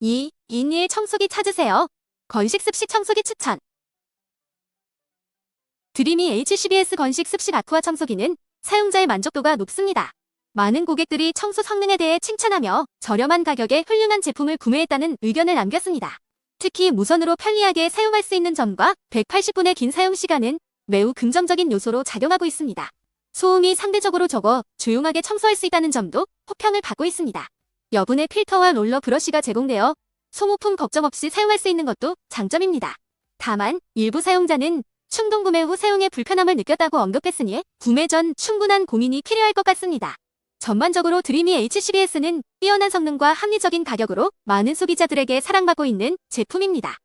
2. 인일 청소기 찾으세요. 건식 습식 청소기 추천. 드림이 H12S 건식 습식 아쿠아 청소기는 사용자의 만족도가 높습니다. 많은 고객들이 청소 성능에 대해 칭찬하며 저렴한 가격에 훌륭한 제품을 구매했다는 의견을 남겼습니다. 특히 무선으로 편리하게 사용할 수 있는 점과 180분의 긴 사용 시간은 매우 긍정적인 요소로 작용하고 있습니다. 소음이 상대적으로 적어 조용하게 청소할 수 있다는 점도 호평을 받고 있습니다. 여분의 필터와 롤러 브러쉬가 제공되어 소모품 걱정 없이 사용할 수 있는 것도 장점입니다. 다만 일부 사용자는 충동 구매 후 사용에 불편함을 느꼈다고 언급했으니 구매 전 충분한 고민이 필요할 것 같습니다. 전반적으로 드림이 H12S는 뛰어난 성능과 합리적인 가격으로 많은 소비자들에게 사랑받고 있는 제품입니다.